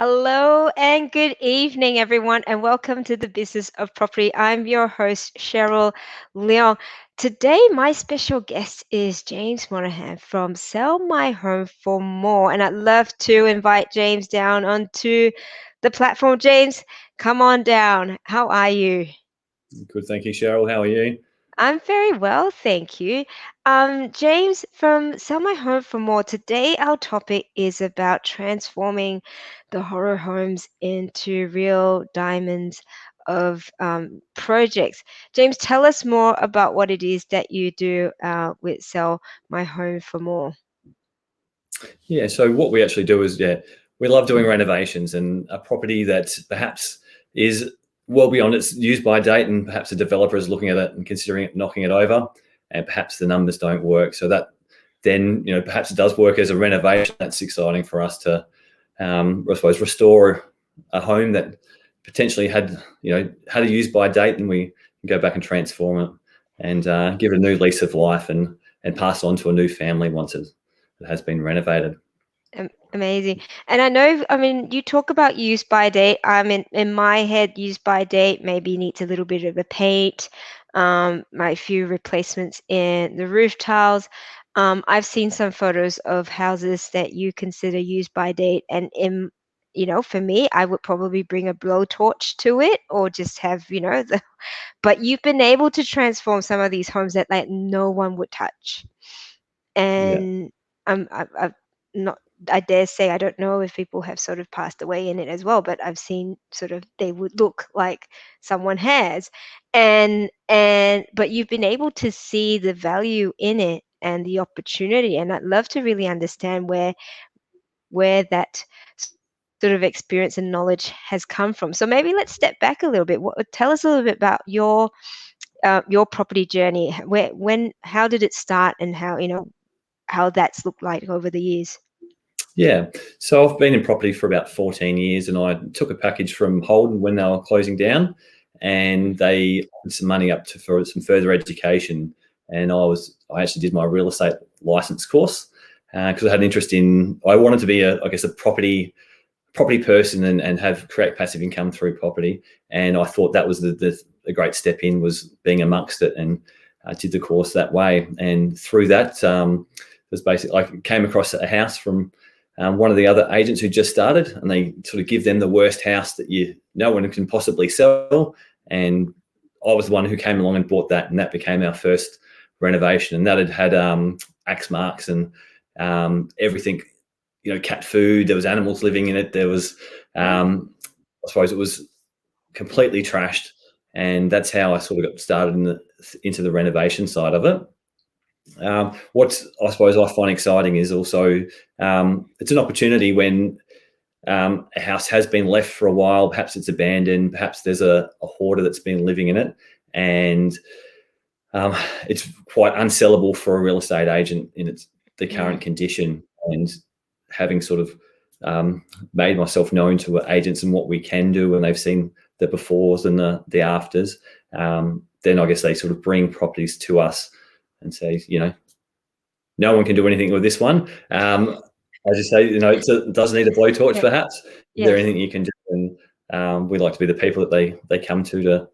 Hello and good evening, everyone, and welcome to the Business of Property. I'm your host, Cheryl Leong. Today, my special guest is James Monaghan from Sell My Home for More, and I'd love to invite James down onto the platform. James, come on down. How are you? Good, thank you, Cheryl. How are you? I'm very well, thank you. James, from Sell My Home for More, today our topic is about transforming the horror homes into real diamonds of projects. James, tell us more about what it is that you do with Sell My Home for More. Yeah, so what we actually do is, we love doing renovations, and a property that perhaps is well beyond its use by date, and perhaps a developer is looking at it and considering it, knocking it over, and perhaps the numbers don't work. So that then, perhaps it does work as a renovation. That's exciting for us to, I suppose, restore a home that potentially had a use by date, and we can go back and transform it and give it a new lease of life and pass it on to a new family once it has been renovated. Amazing. And I know, I mean, you talk about use by date. In my head, use by date maybe needs a little bit of a paint, a few replacements in the roof tiles. I've seen some photos of houses that you consider use by date, and for me, I would probably bring a blowtorch to it or just have, but you've been able to transform some of these homes that like no one would touch. Yeah. And I've not, I dare say, I don't know if people have sort of passed away in it as well, but I've seen sort of they would look like someone has, but you've been able to see the value in it and the opportunity, and I'd love to really understand where that sort of experience and knowledge has come from. So maybe let's step back a little bit. Tell us a little bit about your property journey. How did it start, and how that's looked like over the years? Yeah. So I've been in property for about 14 years, and I took a package from Holden when they were closing down, and they offered some money for some further education. And I actually did my real estate license course because I had an interest I wanted to be a property person and create passive income through property. And I thought that was the great step in, was being amongst it, and I did the course that way. And through that, was basically, I came across a house from one of the other agents who just started, and they sort of give them the worst house that no one can possibly sell. And I was the one who came along and bought that, and that became our first renovation. And that had axe marks and everything, cat food. There was animals living in it. There was, I suppose, it was completely trashed, and that's how I sort of got started into the renovation side of it. What I suppose I find exciting is also it's an opportunity when a house has been left for a while. Perhaps it's abandoned. Perhaps there's a hoarder that's been living in it, and it's quite unsellable for a real estate agent in the current condition. And having sort of made myself known to agents and what we can do, and they've seen the befores and the afters, then I guess they sort of bring properties to us and say, no one can do anything with this one. As you say, it doesn't need a blowtorch, Yeah. perhaps. Is there Yes. anything you can do? And we like to be the people that they come to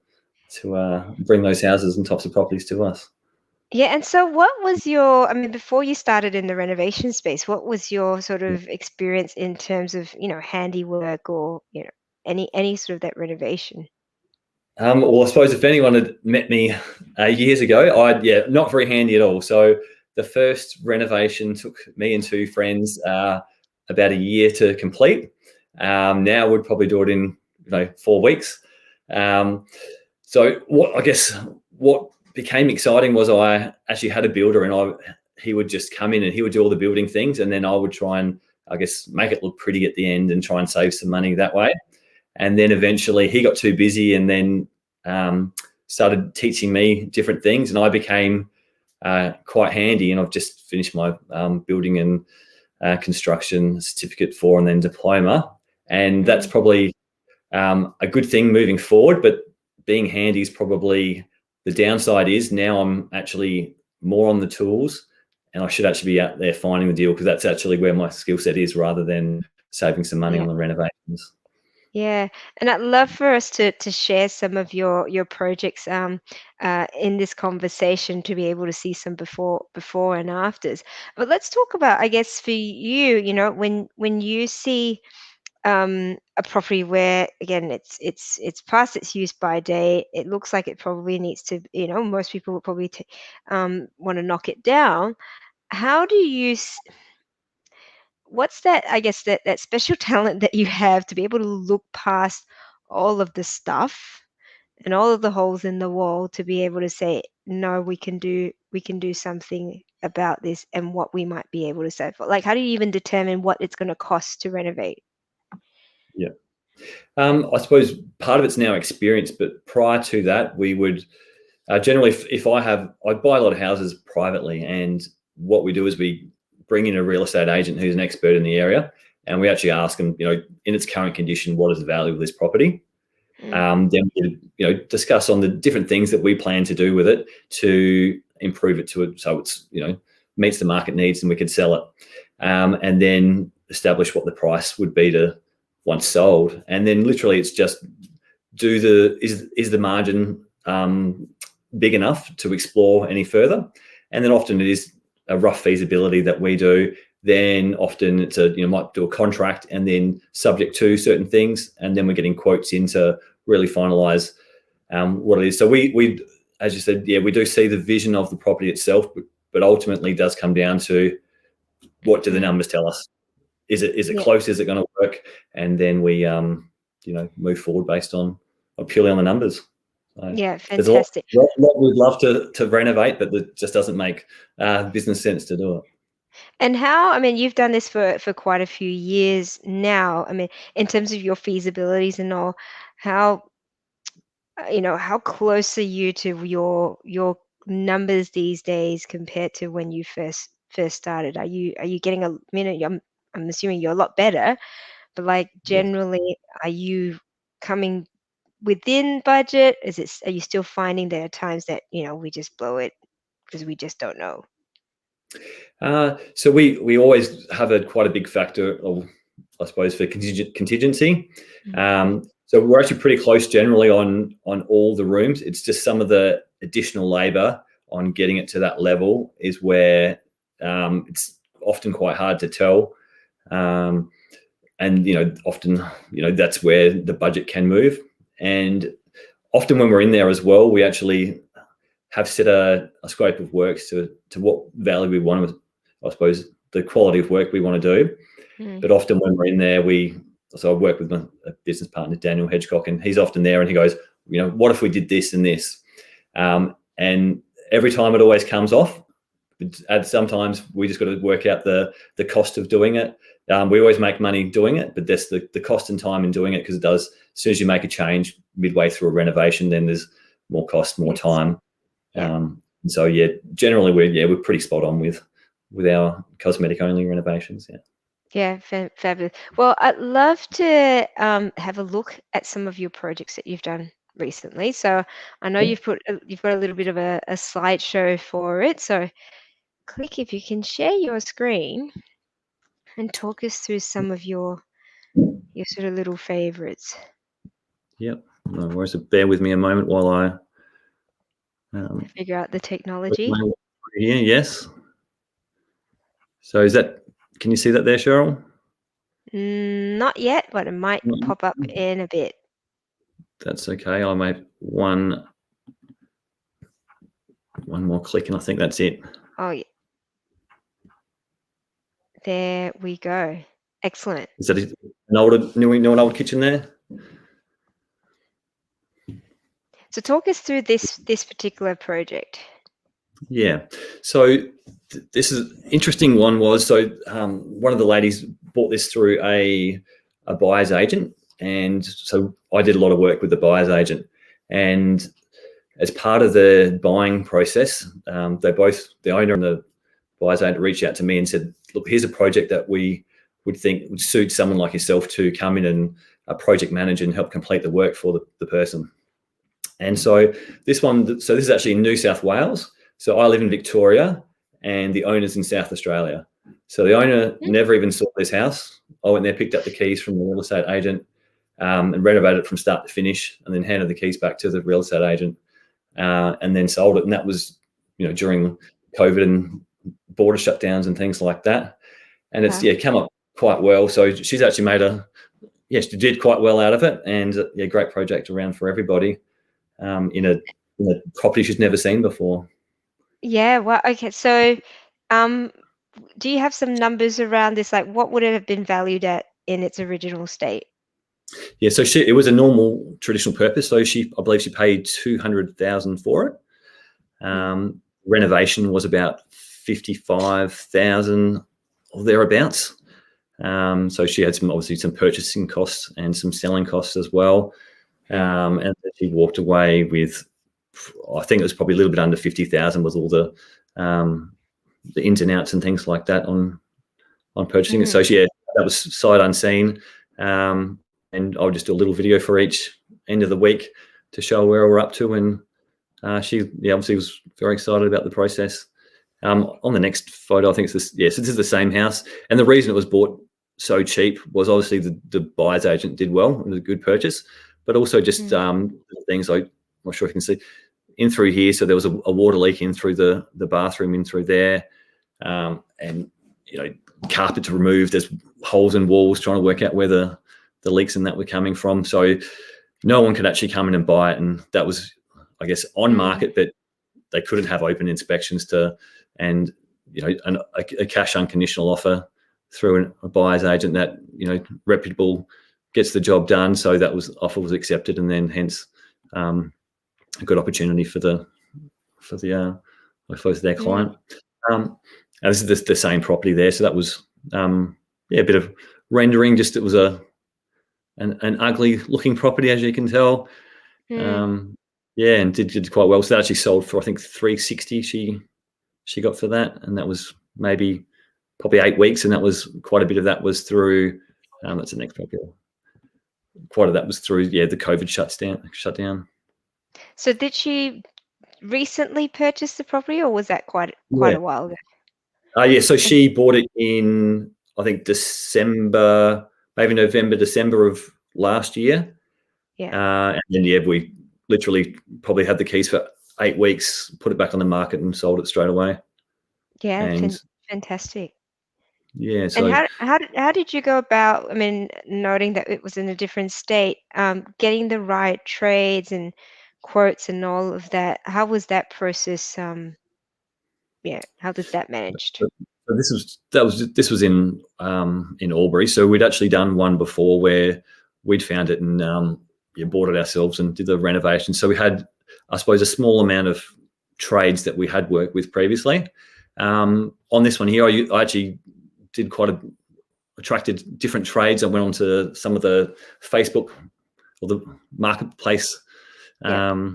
bring those houses and tops of properties to us. Yeah, and so what was I mean, before you started in the renovation space, what was your sort of experience in terms of, handiwork or, any sort of that renovation? Well, I suppose if anyone had met me years ago, not very handy at all. So the first renovation took me and two friends about a year to complete. Now we'd probably do it in 4 weeks. So what became exciting was I actually had a builder, and he would just come in and he would do all the building things, and then I would try and make it look pretty at the end and try and save some money that way. And then eventually he got too busy, and then started teaching me different things, and I became quite handy. And I've just finished my building and construction certificate and then diploma. And that's probably a good thing moving forward. But being handy is probably the downside. Is now I'm actually more on the tools, and I should actually be out there finding the deal, because that's actually where my skill set is, rather than saving some money Yeah. on the renovations. Yeah, and I'd love for us to share some of your projects in this conversation to be able to see some before and afters. But let's talk about, I guess, for you, when you see a property where again it's past its use by date, it looks like it probably needs to, most people would probably want to knock it down. How do you what's that, I guess, that special talent that you have to be able to look past all of the stuff and all of the holes in the wall to be able to say, no, we can do something about this and what we might be able to save for? Like, how do you even determine what it's going to cost to renovate? Yeah. I suppose part of it's now experience, but prior to that, we would generally, if I buy a lot of houses privately, and what we do is we bring in a real estate agent who's an expert in the area, and we actually ask them, in its current condition, what is the value of this property? Mm, Then we, discuss on the different things that we plan to do with it to improve it so it's, meets the market needs and we could sell it, and then establish what the price would be to once sold, and then literally it's just is the margin big enough to explore any further, and then often it is a rough feasibility that we do. Then often it's might do a contract and then subject to certain things, and then we're getting quotes in to really finalize what it is. So we, as you said, we do see the vision of the property itself, but ultimately it does come down to what do the mm. numbers tell us? Is it Yeah, close? Is it going to work? And then we move forward based on purely on the numbers. So yeah, there's a lot, fantastic. lot we'd love to renovate, but it just doesn't make business sense to do it. And how, I mean, you've done this for quite a few years now. I mean, in terms of your feasibilities and all, how how close are you to your numbers these days compared to when you first started? Are you getting a minute? I'm assuming you're a lot better, but like Yes. generally, are you coming within budget? Are you still finding there are times that we just blow it because we just don't know? So we always have quite a big factor of, I suppose, for contingency. Mhm. So we're actually pretty close generally on all the rooms. It's just some of the additional labour on getting it to that level is where it's often quite hard to tell. And often that's where the budget can move. And often when we're in there as well, we actually have set a scope of works to what value we want to, I suppose, the quality of work we want to do. Mm. But often when we're in there, so I work with my business partner, Daniel Hedgecock, and he's often there and he goes, what if we did this and this? And every time it always comes off. And sometimes we just got to work out the cost of doing it. We always make money doing it, but that's the cost and time in doing it, because it does, as soon as you make a change midway through a renovation, then there's more cost, more Yes. time. Yeah. And so generally we're pretty spot on with our cosmetic only renovations. Yeah. Yeah, fabulous. Well, I'd love to have a look at some of your projects that you've done recently. So I know you've got a little bit of a slideshow for it. So click if you can share your screen and talk us through some of your sort of little favorites. Yep. No worries. So bear with me a moment while I Figure out the work my technology. way through here. Yes. So can you see that there, Cheryl? Not yet, but it might pop up in a bit. That's okay. I made one more click and I think that's it. Oh, yeah. There we go. Excellent. Is that an old kitchen there? So talk us through this particular project. Yeah. So this is interesting one one of the ladies bought this through a buyer's agent. And so I did a lot of work with the buyer's agent. And as part of the buying process, the owner and the buyer's agent reached out to me and said, look, here's a project that we would think would suit someone like yourself to come in and project manage and help complete the work for the person. And so this is actually in New South Wales. So I live in Victoria and the owner's in South Australia. So the owner Mm. never even saw this house. I went there, picked up the keys from the real estate agent, and renovated it from start to finish, and then handed the keys back to the real estate agent, and then sold it. And that was, during COVID and border shutdowns and things like that. And it's Wow. come up quite well. So she's actually she did quite well out of it, and great project around for everybody, in a property she's never seen before. Yeah. Well, okay. So, um, do you have some numbers around this? Like, what would it have been valued at in its original state? Yeah, so it was a normal traditional purpose. So I believe she paid 200,000 for it. Mm. Renovation was about 55,000 or thereabouts. So she had obviously some purchasing costs and some selling costs as well. Mm. And she walked away with, I think it was probably a little bit under 50,000 with all the ins and outs and things like that on purchasing it. So Mm. that was sight unseen. And I'll just do a little video for each end of the week to show where we're up to. And she obviously was very excited about the process. On the next photo, I think it's this. Yes, this is the same house. And the reason it was bought so cheap was obviously the buyer's agent did well. It was a good purchase, but also just Mm. things I'm not sure if you can see in through here. So there was a water leak in through the bathroom in through there, and carpets removed. There's holes in walls trying to work out where the leaks and that were coming from. So no one could actually come in and buy it, and that was, I guess, on Mm. market, but they couldn't have open inspections and a cash unconditional offer through a buyer's agent that reputable gets the job done. So that offer was accepted, and then hence a good opportunity for I suppose their Mm. client. And this is the same property there, so that was a bit of rendering. Just it was an ugly looking property, as you can tell. Mm. And did quite well. So that actually sold for, I think, 360 she got for that, and that was probably 8 weeks, and that was quite a bit of that was through that's the next property. Quite of that was through the COVID shutdown. So, did she recently purchase the property, or was that quite Yeah. a while ago? So And she bought it in, I think, December, maybe November, December of last year. yeah, And then, we literally probably had the keys for 8 weeks, put it back on the market and sold it straight away. yeah, And fantastic. And so how did you go about? I mean, noting that it was in a different state, getting the right trades and quotes and all of that. How was that process? Yeah, how was that managed? So this was in Albury. So we'd actually done one before where we'd found it and bought it ourselves and did the renovation. So we had, I suppose, a small amount of trades that we had worked with previously. On this one here, I actually did attracted different trades. I went on to some of the Facebook or the marketplace Yeah.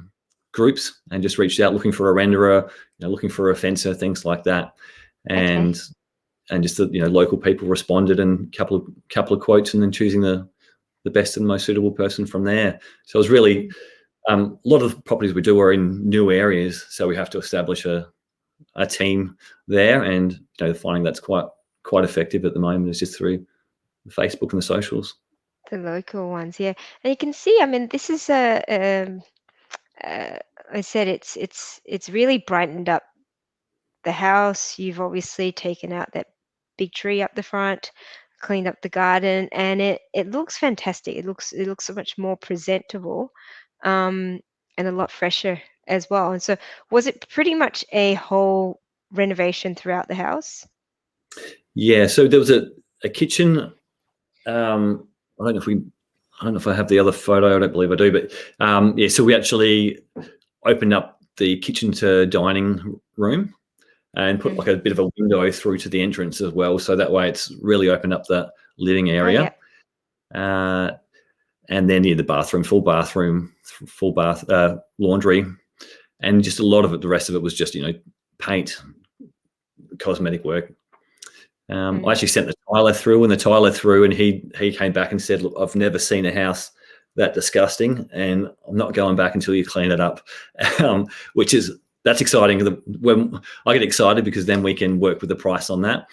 groups and just reached out looking for a renderer, looking for a fencer, things like that. Okay. And just local people responded, and couple of quotes, and then choosing the best and most suitable person from there. So it was really a lot of the properties we do are in new areas, so we have to establish a team there, and finding that's quite effective at the moment is just through Facebook and the socials. The local ones, yeah. And you can see, I mean, this is uh, I said it's really brightened up the house. You've obviously taken out that big tree up the front, cleaned up the garden, and it looks fantastic. It looks so much more presentable, um, and a lot fresher as well. And so, was it pretty much a whole renovation throughout the house? Yeah, so there was a kitchen. I don't know if I have the other photo. I don't believe I do, but so we actually opened up the kitchen to dining room and put Mm. like a bit of a window through to the entrance as well. So that way it's really opened up the living Oh yeah, area. And then the bathroom, full bath, laundry, and just a lot of it. The rest of it was just paint, cosmetic work. I mm. actually sent the tiler through, and he came back and said, "Look, I've never seen a house that disgusting, and I'm not going back until you clean it up," which is that's exciting. When I get excited because then we can work with the price on that.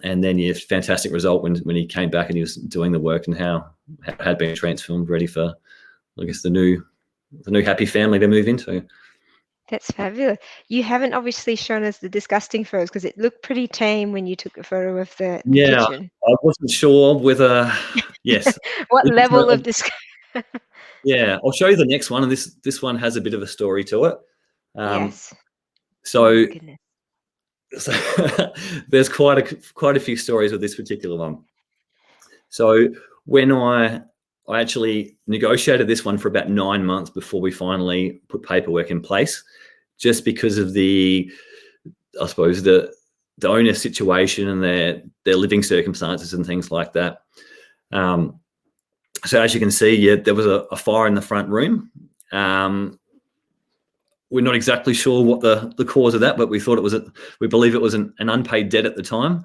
And then yeah, fantastic result when he came back and he was doing the work and how it had been transformed, ready for, I guess, the new happy family to move into. That's fabulous. You haven't obviously shown us the disgusting photos because it looked pretty tame when you took a photo of the Yeah, kitchen. I wasn't sure whether, yes. What level of disgust? Yeah, I'll show you the next one, and this one has a bit of a story to it. Yes. Oh So, my goodness. so there's quite a few stories with this particular one. So when I actually negotiated this one for about 9 months before we finally put paperwork in place, just because of the, I suppose, the owner's situation and their living circumstances and things like that. So as you can see, yeah, there was a fire in the front room. We're not exactly sure what the cause of that, but we believe it was an unpaid debt at the time.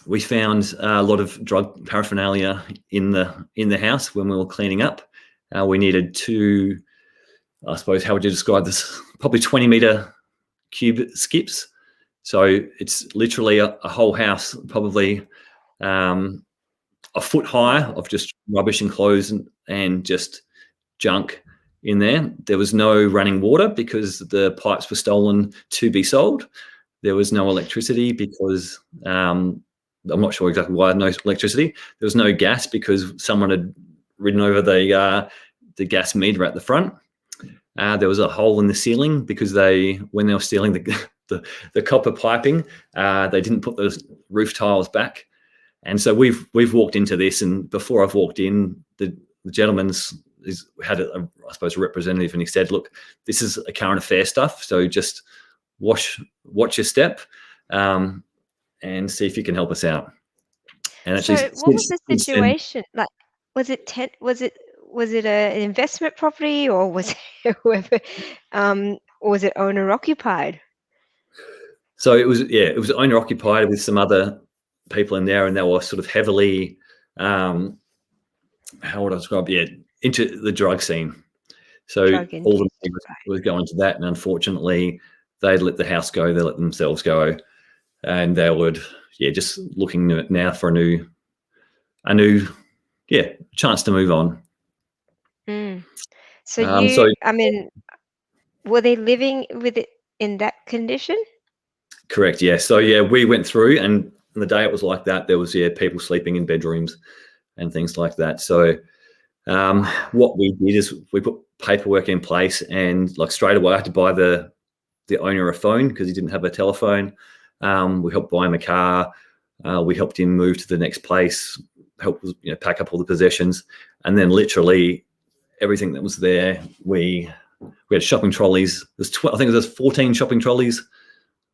We found a lot of drug paraphernalia in the house when we were cleaning up. We needed two, I suppose, how would you describe this? Probably 20-meter cube skips. So it's literally a whole house, probably a foot high of just rubbish and clothes and just junk in there. There was no running water because the pipes were stolen to be sold. There was no electricity because I'm not sure exactly why no electricity. There was no gas because someone had ridden over the gas meter at the front. There was a hole in the ceiling because when they were stealing the copper piping, they didn't put those roof tiles back. And so we've walked into this, and before I've walked in, the gentleman's had I suppose a representative, and he said, "Look, this is a current affair stuff, so just watch your step, and see if you can help us out." And actually, So what was the since then, situation? Like, was it an investment property, or was it whoever, or was it owner occupied? so it was owner occupied with some other people in there, and they were sort of heavily, how would I describe? Yeah, into the drug scene. So Drug all the induced. money was going to that, and unfortunately, they'd let the house go, they let themselves go, and they would, just looking now for a new chance to move on. Mm. So So I mean, were they living with it in that condition? correct, yeah. So yeah, we went through, and the day it was like that, there was people sleeping in bedrooms and things like that. So what we did is we put paperwork in place, and like straight away I had to buy the owner a phone because he didn't have a telephone. We helped buy him a car. We helped him move to the next place, help pack up all the possessions, and then literally everything that was there, we had shopping trolleys. There's I think there's 14 shopping trolleys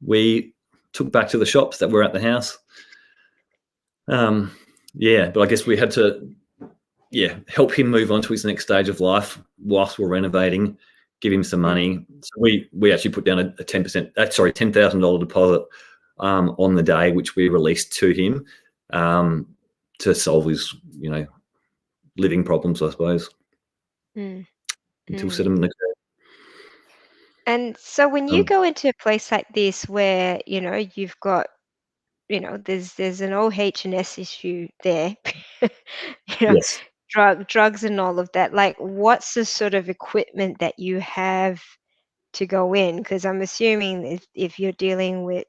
we took back to the shops that were at the house. But I guess we had to help him move on to his next stage of life whilst we're renovating, give him some money. So we actually put down a $10,000 deposit on the day, which we released to him to solve his living problems, I suppose, Mm. until Mm. settlement occurred. And so when you go into a place like this where, you've got, there's an OH&S issue there, you know, Yes. drugs and all of that, like what's the sort of equipment that you have to go in? Because I'm assuming if you're dealing with,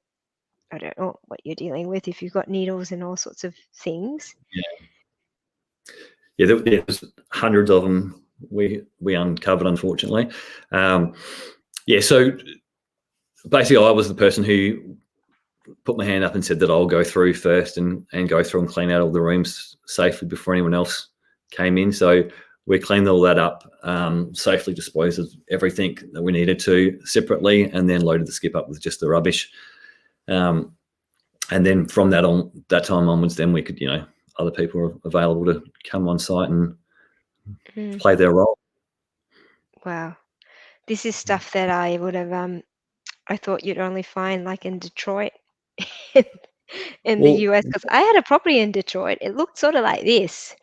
I don't know what you're dealing with, if you've got needles and all sorts of things. Yeah, there was hundreds of them we uncovered, unfortunately. So basically I was the person who put my hand up and said that I'll go through first and go through and clean out all the rooms safely before anyone else came in. So we cleaned all that up, safely disposed of everything that we needed to separately, and then loaded the skip up with just the rubbish. And then from that time onwards, then we could, other people are available to come on site and Mm. play their role. Wow. This is stuff that I would have, I thought you'd only find like in Detroit in the Well, US, because I had a property in Detroit. It looked sort of like this.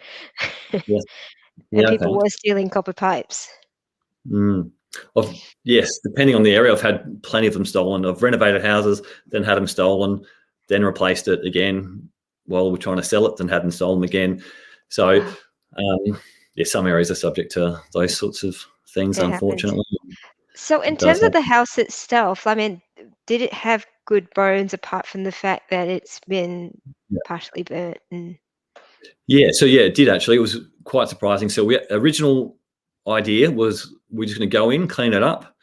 yes, And yeah, people okay. were stealing copper pipes. Mm. Yes, depending on the area, I've had plenty of them stolen. I've renovated houses, then had them stolen, then replaced it again while we're trying to sell it, then had them stolen again. So, Wow, yeah, some areas are subject to those sorts of things, it happens. unfortunately. So in It does terms of happen. the house itself, I mean, did it have good bones apart from the fact that it's been partially burnt and Yeah, so yeah, it did actually. It was quite surprising. So we original idea was we're just going to go in, clean it up,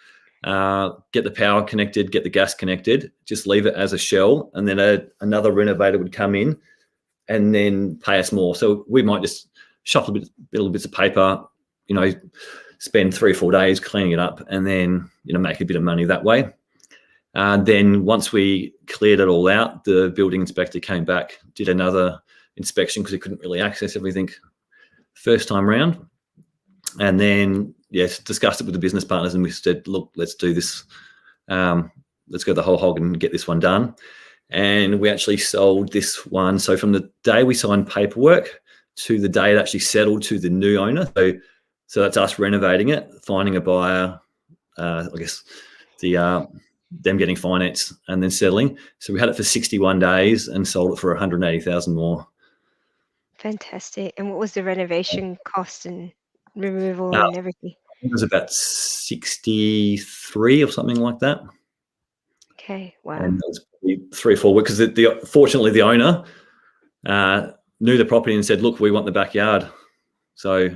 get the power connected, get the gas connected, just leave it as a shell, and then another renovator would come in and then pay us more. So we might just shuffle little bits of paper, you know, spend 3 or 4 days cleaning it up, and then make a bit of money that way. Then once we cleared it all out, the building inspector came back, did another inspection because he couldn't really access everything first time round. And then, yes, discussed it with the business partners, and we said, look, let's do this. Let's go the whole hog and get this one done. And we actually sold this one. So from the day we signed paperwork to the day it actually settled to the new owner. So that's us renovating it, finding a buyer, I guess them getting finance and then settling. So we had it for 61 days and sold it for 180,000 more. fantastic. And what was the renovation cost and removal Uh, and everything? it was about 63 or something like that. Okay, wow. And that was probably 3 or 4 weeks because fortunately the owner knew the property and said, look, we want the backyard. So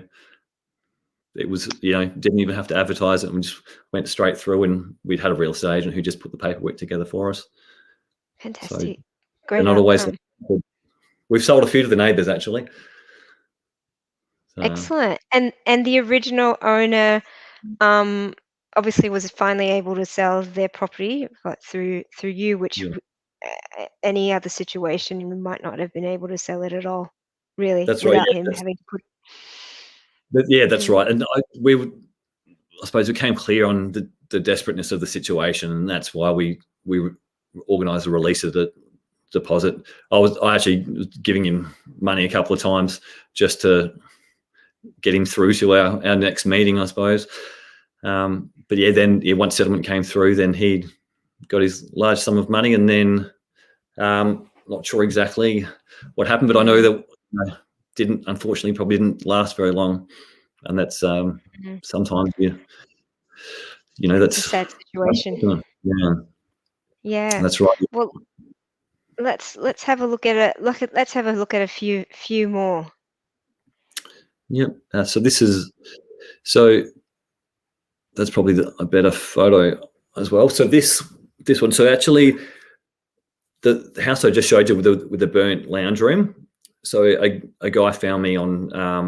it was, didn't even have to advertise it, and we just went straight through, and we'd had a real estate agent who just put the paperwork together for us. So Fantastic. they're Great not always. outcome. We've sold a few to the neighbours actually. So Excellent. And the original owner um obviously was finally able to sell their property like through you, which yeah, any other situation we might not have been able to sell it at all, really, that's right. without him having to put. That's Mm, right. And I suppose we came clear on the desperateness of the situation, and that's why we organised a release of the deposit. I actually was giving him money a couple of times just to get him through to our next meeting, I suppose. But once settlement came through, then he got his large sum of money, and then not sure exactly what happened, but I know that probably didn't last very long, and that's mhm. sometimes It's a that's sad situation. yeah, Yeah. that's right. Well, let's have a look at it. Let's have a look at a few more. Yep. So that's probably a better photo as well. So this one. So actually, the house I just showed you with the burnt lounge room. So a guy found me on I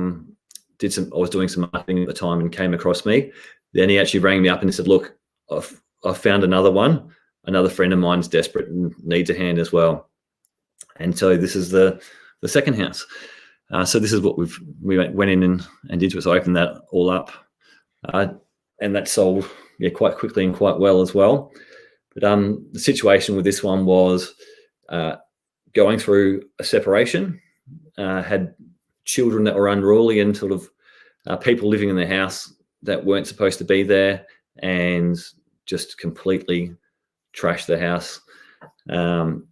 was doing some marketing at the time and came across me. Then he actually rang me up and said, "Look, I've found another one. Another friend of mine's desperate and needs a hand as well." And so this is the second house. So this is what we went in and did, was open that all up, and that sold quite quickly and quite well as well. But the situation with this one was going through a separation, had children that were unruly, and sort of people living in the house that weren't supposed to be there, and just completely trashed the house. And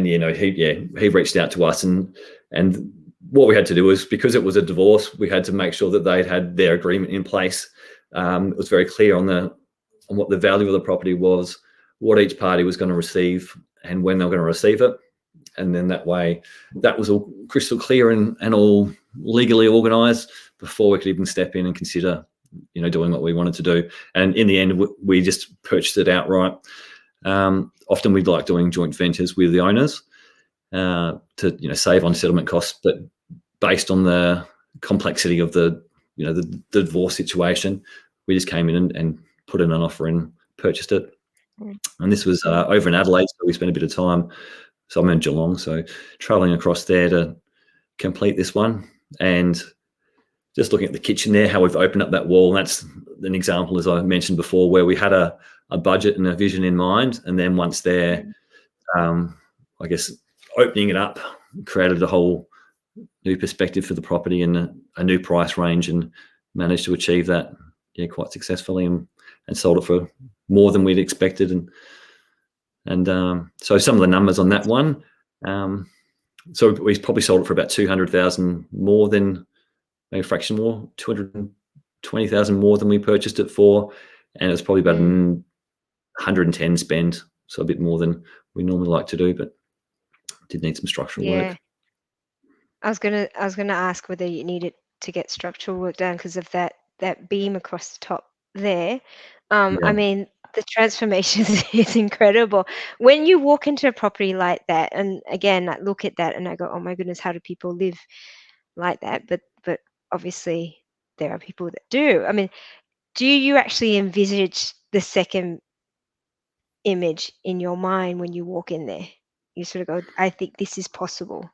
he reached out to us, and what we had to do was, because it was a divorce, we had to make sure that they'd had their agreement in place. It was very clear on what the value of the property was, what each party was going to receive, and when they were going to receive it. And then that way, that was all crystal clear and all legally organised before we could even step in and consider, doing what we wanted to do. And in the end, we just purchased it outright. Often we'd like doing joint ventures with the owners to save on settlement costs, but based on the complexity of the divorce situation, we just came in and put in an offer and purchased it. Mm, And this was over in Adelaide, so we spent a bit of time. So I'm in Geelong, so travelling across there to complete this one. And just looking at the kitchen there, how we've opened up that wall. And that's an example, as I mentioned before, where we had a budget and a vision in mind. And then once there, I guess opening it up created a whole new perspective for the property and a new price range, and managed to achieve that quite successfully, and sold it for more than we'd expected. And so some of the numbers on that one, so we probably sold it for about 200,000 more than, maybe a fraction more, 220,000 more than we purchased it for, and it's probably about 110 spend, so a bit more than we normally like to do, but did need some structural Yeah. work. I was gonna ask whether you needed to get structural work done because of that beam across the top there. I Yeah. mean, the transformation is incredible. When you walk into a property like that, and again, I look at that and I go, "Oh my goodness, how do people live like that?" But obviously there are people that do. I mean, do you actually envisage the second image in your mind when you walk in there? You sort of go, "I think this is possible."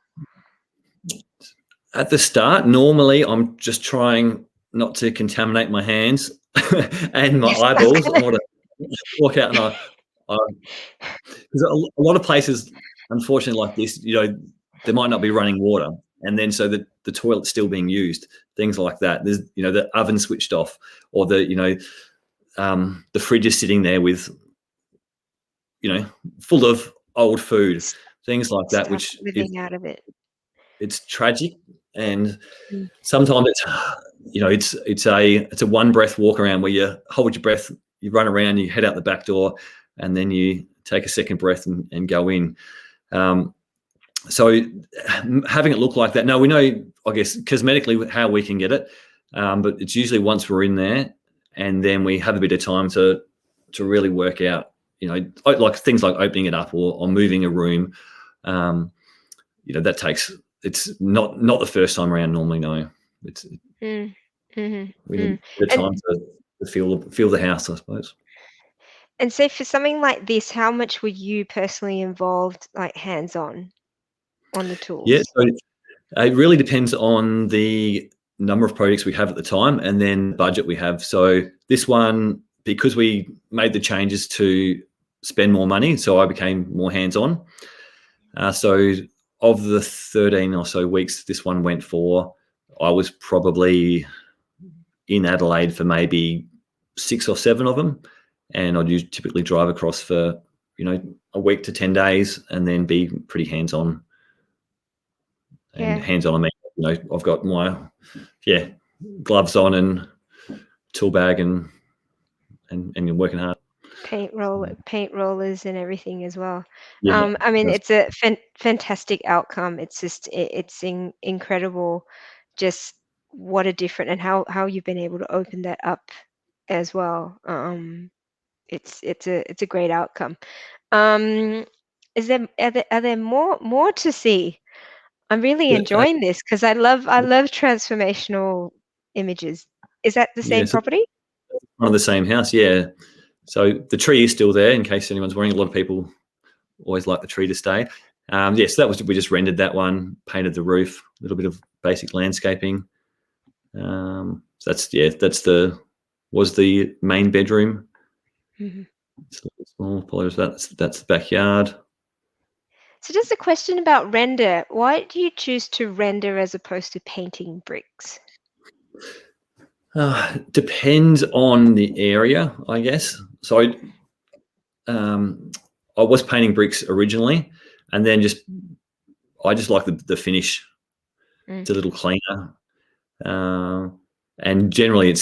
At the start, normally I'm just trying not to contaminate my hands and my Yes, I was eyeballs. I gonna. want to walk out and because a lot of places, unfortunately, like this, there might not be running water, and then so the toilet's still being used, things like that. There's, the oven switched off, or the fridge is sitting there with, full of old food, things like that, Stuff which is, living out of it. it's tragic. And Mm. sometimes it's a one breath walk around where you hold your breath, you run around, you head out the back door, and then you take a second breath and go in. So having it look like that, now we know, I guess, cosmetically how we can get it, but it's usually once we're in there, and then we have a bit of time to really work out, like things like opening it up or moving a room. That takes, it's not the first time around normally. No, it's Mm. Mhm. we need Mm. a bit of And time to feel the house, I suppose. and say for something like this, how much were you personally involved, like hands-on, on the Yeah, tools? so it really depends on the number of projects we have at the time and then budget we have. So this one, because we made the changes to spend more money, so I became more hands-on. So of the 13 or so weeks this one went for, I was probably in Adelaide for maybe 6 or 7 of them, and I'd typically drive across for a week to 10 days, and then be pretty hands-on. And Yeah. hands-on, I mean, I've got my gloves on and tool bag, and you're working hard. Paint rollers and everything as well. Yeah, I mean, that's, it's a fantastic outcome. It's just it's incredible just what a different and how you've been able to open that up as well. It's a great outcome. Um, are there more to see? I'm really yeah, enjoying this because I love transformational images. Is that the yeah. same So property? one of the same house, yeah. So the tree is still there, in case anyone's wondering. A lot of people always like the tree to stay. Yes, we just rendered that one, painted the roof, a little bit of basic landscaping. So was the main bedroom. Mhm. It's a little small, probably that's the backyard. So just a question about render. Why do you choose to render as opposed to painting bricks? Depends on the area, I guess. So I was painting bricks originally, and then I just like the finish. Mm, It's a little cleaner, and generally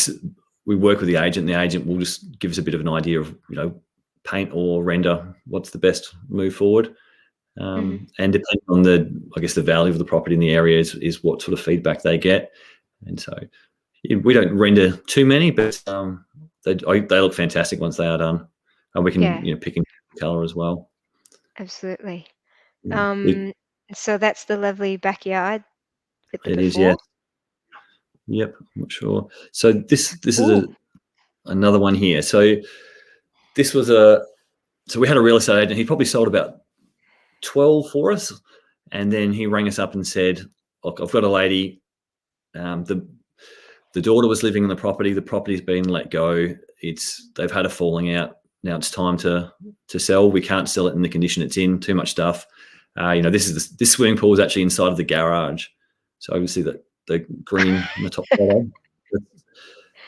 we work with the agent. The agent will just give us a bit of an idea of paint or render, what's the best move forward. mhm. And depending on the value of the property in the area is what sort of feedback they get. And so we don't render too many, but they look fantastic once they are done, and we can Yeah, pick and color as well. absolutely. Yeah. Um, so that's the lovely backyard with the It is, yes. before. Yep, I'm not sure. So this is Ooh. another one here. So this was so we had a real estate agent. He probably sold about 12 for us, and then he rang us up and said, "Look, I've got a lady. The daughter was living in the property. The property's been let go. They've had a falling out. Now it's time to sell. We can't sell it in the condition it's in. Too much stuff. This swimming pool is actually inside of the garage. So obviously the green in the top photo.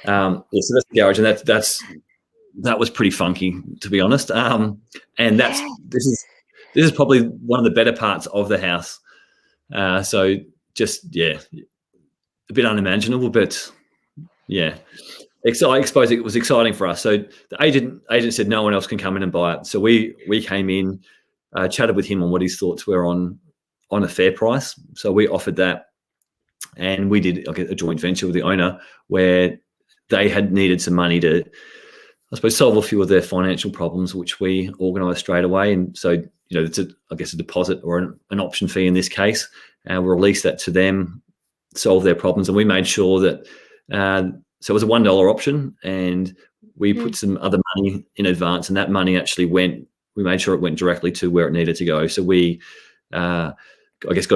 Yeah, so that's the garage, and that was pretty funky, to be honest. And Yeah. this is probably one of the better parts of the house. So just a bit unimaginable, but yeah, I suppose it was exciting for us. So the agent said no one else can come in and buy it. So we came in, chatted with him on what his thoughts were on a fair price. So we offered that, and we did a joint venture with the owner where they had needed some money to, I suppose, solve a few of their financial problems, which we organised straight away. And so, it's a deposit or an option fee in this case, and we'll release that to them, solve their problems. And we made sure that, so it was a $1 option, and we put some other money in advance, and that money actually we made sure it went directly to where it needed to go. So we, got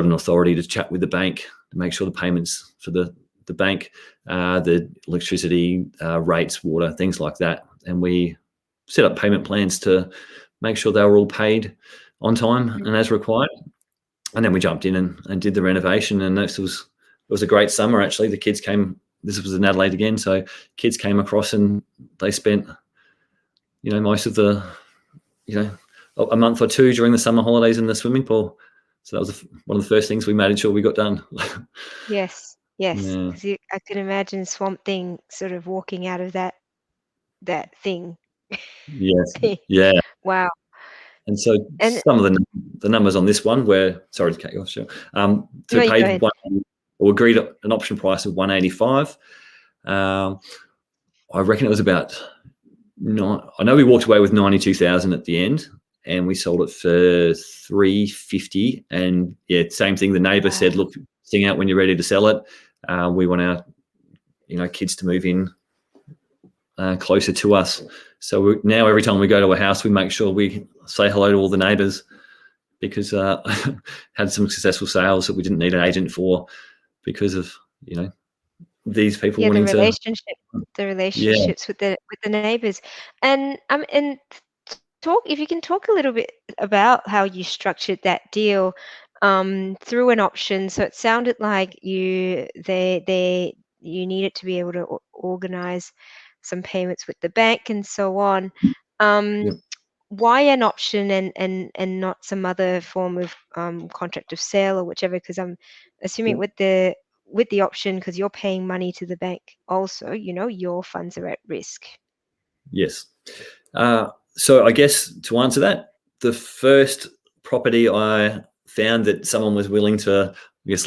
an authority to chat with the bank to make sure the payments for the bank, the electricity rates, water, things like that. And we set up payment plans to make sure they were all paid on time and as required. And then we jumped in and did the renovation. And it was a great summer, actually. The kids came, this was in Adelaide again, so kids came across and they spent, most of the, a month or two during the summer holidays in the swimming pool. So that was one of the first things we made sure we got done. Yes, yes, Yeah. because I can imagine Swamp Thing sort of walking out of that thing. Yes. Yeah. Wow. And so And some of the numbers on this one were, sorry to cut you off, Cheryl. So no, you go paid ahead. or agreed an option price of 185. I reckon it was about I know we walked away with 92,000 at the end, and we sold it for 350. And yeah, same thing. The neighbour said, "Look, sing out when you're ready to sell it. We want our kids to move in closer to us." So now every time we go to a house, we make sure we say hello to all the neighbours, because had some successful sales that we didn't need an agent for because of these people Yeah, the wanting to. Yeah, relationships with the neighbors. And talk if you can talk a little bit about how you structured that deal through an option. So it sounded like you needed to be able to organize some payments with the bank and so on. yeah, Um, why an option and not some other form of contract of sale or whichever? Because I'm assuming yeah. with the option, because you're paying money to the bank also, your funds are at risk. Yes. So I guess to answer that, the first property I found that someone was willing to,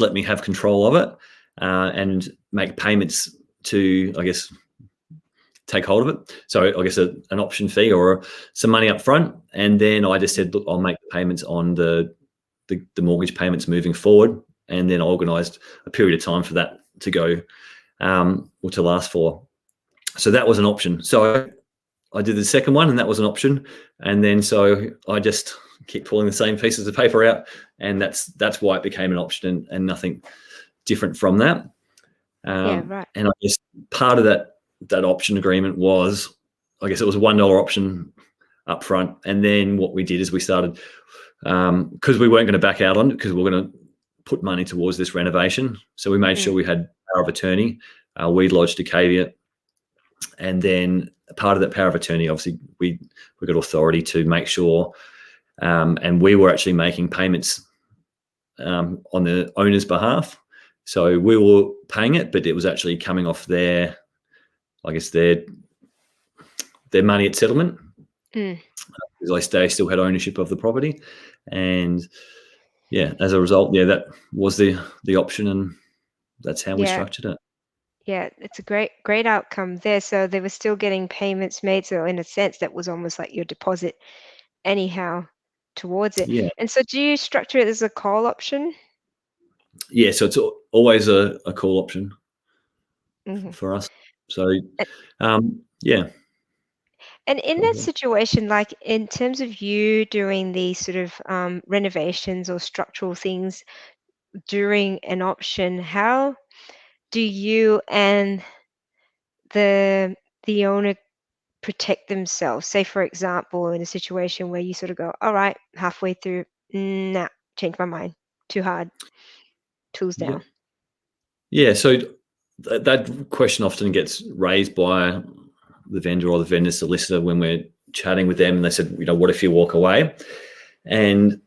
let me have control of it, and make payments to, take hold of it. So I guess an option fee or some money up front, and then I just said, look, I'll make the payments on the mortgage payments moving forward, and then I organised a period of time for that to go, or to last for. So that was an option. So I did the second one, and that was an option. And then so I just keep pulling the same pieces of paper out, and that's why it became an option, and nothing different from that. Yeah, right. And I guess part of that option agreement was, I guess it was a $1 option up front. And then what we did is we started, because we weren't going to back out on it, because we were going to put money towards this renovation. So we made sure we had power of attorney. We lodged a caveat. And then part of that power of attorney, obviously, we got authority to make sure, and we were actually making payments on the owner's behalf. So we were paying it, but it was actually coming off their money at settlement, because they still had ownership of the property. And yeah, as a result, that was the option, and that's how we Yeah, structured it. yeah, it's a great outcome there. So they were still getting payments made. So in a sense, that was almost like your deposit anyhow towards it. Yeah. And so do you structure it as a call option? Yeah. So it's always a call option Hmm. for us. So, yeah. And in that situation, like in terms of you doing these sort of renovations or structural things during an option, how do you and the owner protect themselves? Say, for example, in a situation where you sort of go, all right, halfway through, nah, change my mind, too hard, tools Yeah. down. Yeah. So that question often gets raised by the vendor or the vendor solicitor when we're chatting with them. And they said, what if you walk away? And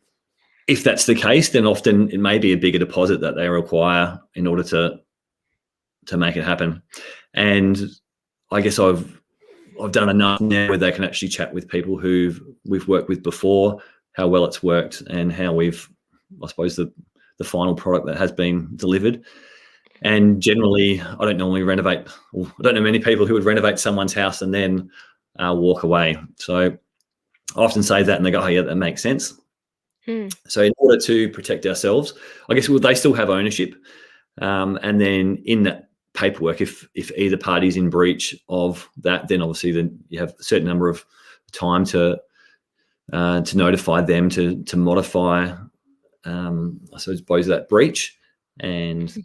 if that's the case, then often it may be a bigger deposit that they require in order to make it happen. And I guess I've done enough now where they can actually chat with people who we've worked with before, how well it's worked, and how we've, I suppose, the final product that has been delivered. And generally, I don't normally renovate. I don't know many people who would renovate someone's house and then walk away. So I often say that, and they go, "Oh yeah, that makes sense." So in order to protect ourselves, I guess they still have ownership, and then in that paperwork, if either party is in breach of that, then obviously then you have a certain number of time to notify them to modify, I suppose, that breach, and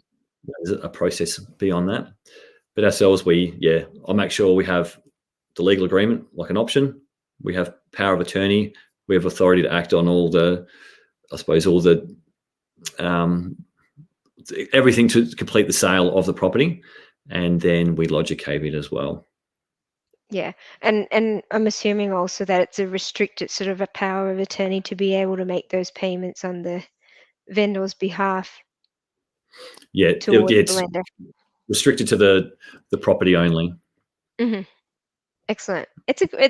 there's a process beyond that. But ourselves, I'll make sure we have the legal agreement like an option. We have power of attorney. We have authority to act on all the everything to complete the sale of the property, and then we lodge a caveat as well. Yeah, and I'm assuming also that it's a restricted sort of a power of attorney to be able to make those payments on the vendor's behalf Yeah, towards the it's lender. restricted to the property only. Hmm. Excellent.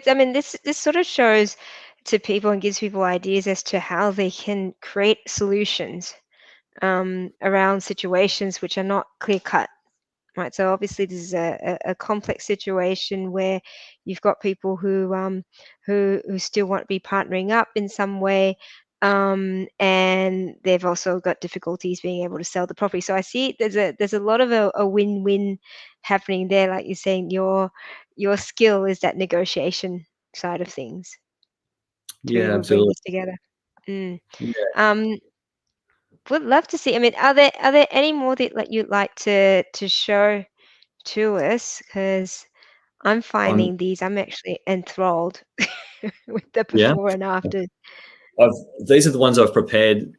I mean, this sort of shows to people and gives people ideas as to how they can create solutions around situations which are not clear cut. Right, so obviously this is a complex situation where you've got people who still want to be partnering up in some way, and they've also got difficulties being able to sell the property. So I see there's a lot of a win-win happening there. Like you're saying, your skill is that negotiation side of things to be Yeah, able to bring absolutely. this together. Mm. Yeah. Um, would love to see. I mean, are there any more that like you'd like to show to us? Because I'm On finding I'm actually enthralled with the yeah, before and after. these are the ones I've prepared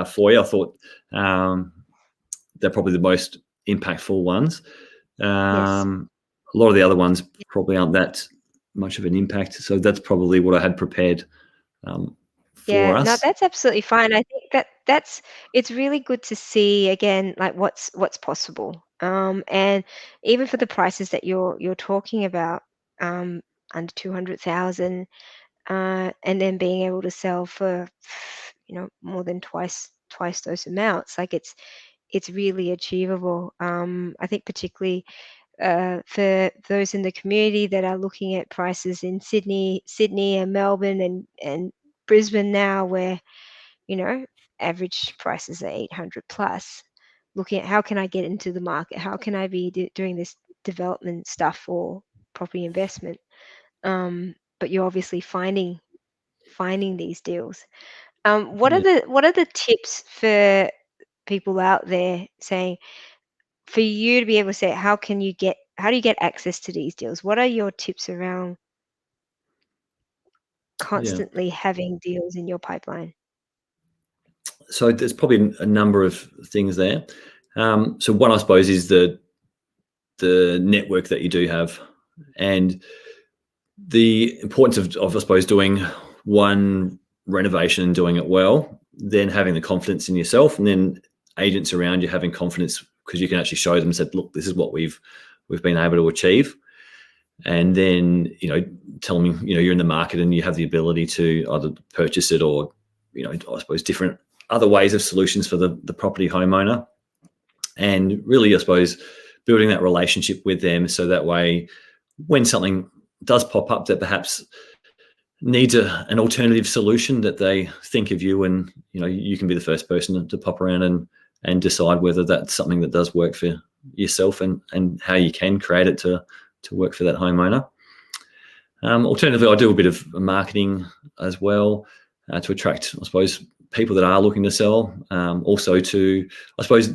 for you. I thought they're probably the most impactful ones. Yes. A lot of the other ones probably aren't that much of an impact. So that's probably what I had prepared for Yeah, no, us. that's absolutely fine. I think it's really good to see again like what's possible. And even for the prices that you're talking about, um, under 200,000, and then being able to sell for more than twice those amounts, like it's really achievable. I think particularly for those in the community that are looking at prices in Sydney and Melbourne and Brisbane now, where you know average prices are 800 plus. Looking at how can I get into the market? How can I be doing this development stuff for property investment? But you're obviously finding these deals. Yeah. What are the tips for people out there saying for you to be able to say how do you get access to these deals? What are your tips around Yeah. constantly having deals in your pipeline? So there's probably a number of things there. So one, I suppose, is the network that you do have, and the importance of I suppose doing one renovation and doing it well, then having the confidence in yourself, and then agents around you having confidence because you can actually show them, said, look, this is what we've been able to achieve, and then tell them you're in the market and you have the ability to either purchase it or I suppose different other ways of solutions for the property homeowner, and really I suppose building that relationship with them so that way when something does pop up that perhaps needs an alternative solution, that they think of you, and you can be the first person to pop around and decide whether that's something that does work for yourself and how you can create it to work for that homeowner. Alternatively, I do a bit of marketing as well to attract, I suppose, people that are looking to sell. Also to, I suppose,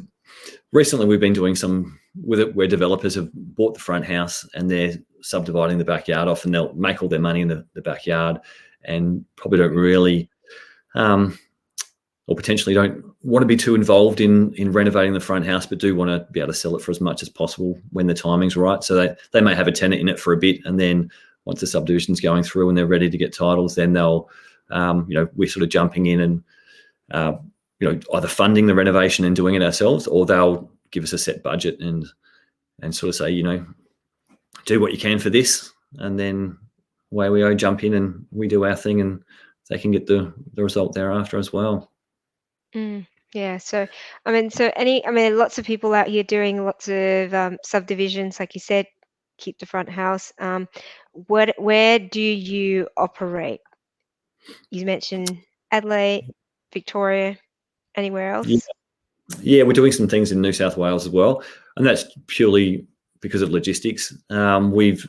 recently we've been doing some with it where developers have bought the front house and they're subdividing the backyard off, and they'll make all their money in the backyard and probably don't really or potentially don't want to be too involved in renovating the front house, but do want to be able to sell it for as much as possible when the timing's right. So they may have a tenant in it for a bit, and then once the subdivision's going through and they're ready to get titles, then they'll, we're sort of jumping in and, either funding the renovation and doing it ourselves, or they'll give us a set budget and sort of say, do what you can for this, and then away we go, jump in and we do our thing, and they can get the result thereafter as well. Yeah. So, lots of people out here doing lots of subdivisions, like you said, keep the front house. Where do you operate? You mentioned Adelaide, Victoria, anywhere Yeah, else? yeah, we're doing some things in New South Wales as well, and that's purely because of logistics. We've,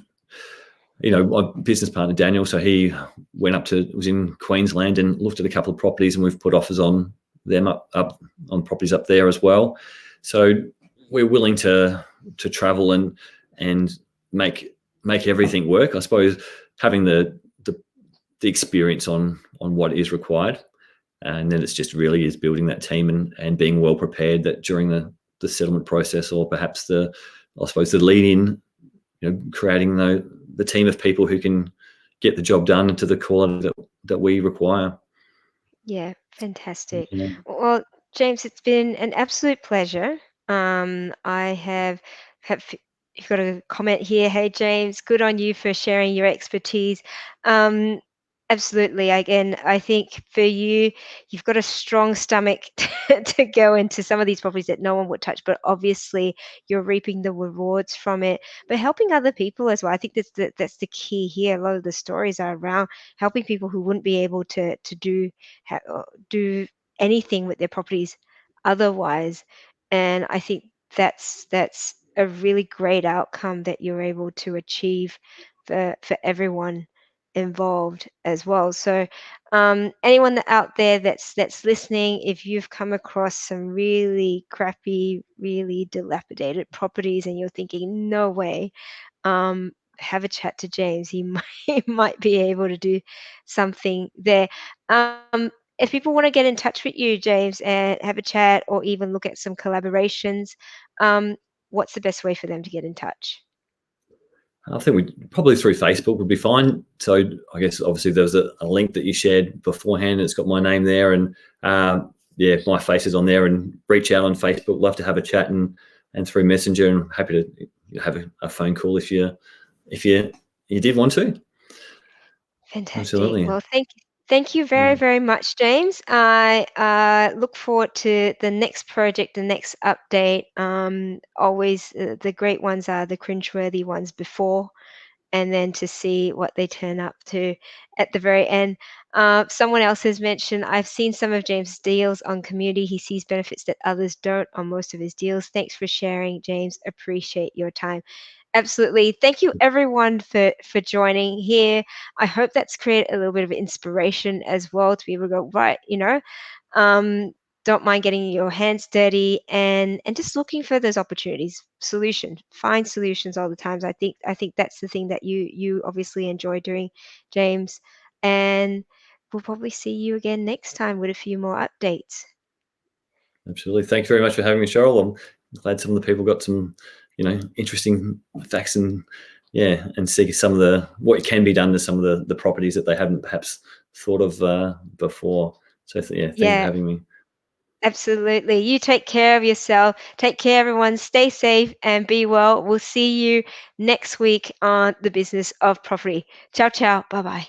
my business partner Daniel, so he was in Queensland and looked at a couple of properties, and we've put offers on them up on properties up there as well. So we're willing to travel and make everything work. I suppose having the experience on what is required, and then it's just really is building that team and being well prepared that during the settlement process, or perhaps the lead in, creating the team of people who can get the job done to the quality that we require. Yeah, fantastic. Yeah. Well, James, it's been an absolute pleasure. I have you've got a comment here. Hey, James, good on you for sharing your expertise. Um, Absolutely. Again, I think for you, you've got a strong stomach to go into some of these properties that no one would touch, but obviously you're reaping the rewards from it. But helping other people as well. I think that's the key here. A lot of the stories are around helping people who wouldn't be able to do anything with their properties otherwise. And I think that's a really great outcome that you're able to achieve for everyone involved as well. So anyone out there that's listening, if you've come across some really crappy, really dilapidated properties and you're thinking, no way, have a chat to James. He might, he might be able to do something there. If people want to get in touch with you, James, and have a chat or even look at some collaborations, um, what's the best way for them to get in touch? I think we probably through Facebook would be fine. So I guess obviously there was a link that you shared beforehand. It's got my name there, and my face is on there. And reach out on Facebook. Love to have a chat and through Messenger. And happy to have a phone call if you did want to. Fantastic. Absolutely. Well, thank you very, Mm, very much, James. I look forward to the next project, the next update. Always the great ones are the cringeworthy ones before, and then to see what they turn up to at the very end. Someone else has mentioned, I've seen some of James's deals on community. He sees benefits that others don't on most of his deals. Thanks for sharing, James. Appreciate your time. Absolutely. Thank you everyone for joining here. I hope that's created a little bit of inspiration as well to be able to go, right, um, don't mind getting your hands dirty and just looking for those opportunities, solutions, find solutions all the times. I think that's the thing that you obviously enjoy doing, James. And we'll probably see you again next time with a few more updates. absolutely. Thank you very much for having me, Cheryl. I'm glad some of the people got some, interesting facts and and see some of what can be done to some of the properties that they hadn't perhaps thought of before. So thank you for Yeah, having me. absolutely. You take care of yourself. Take care, everyone. Stay safe and be well. We'll see you next week on the business of property. Ciao, ciao. Bye bye.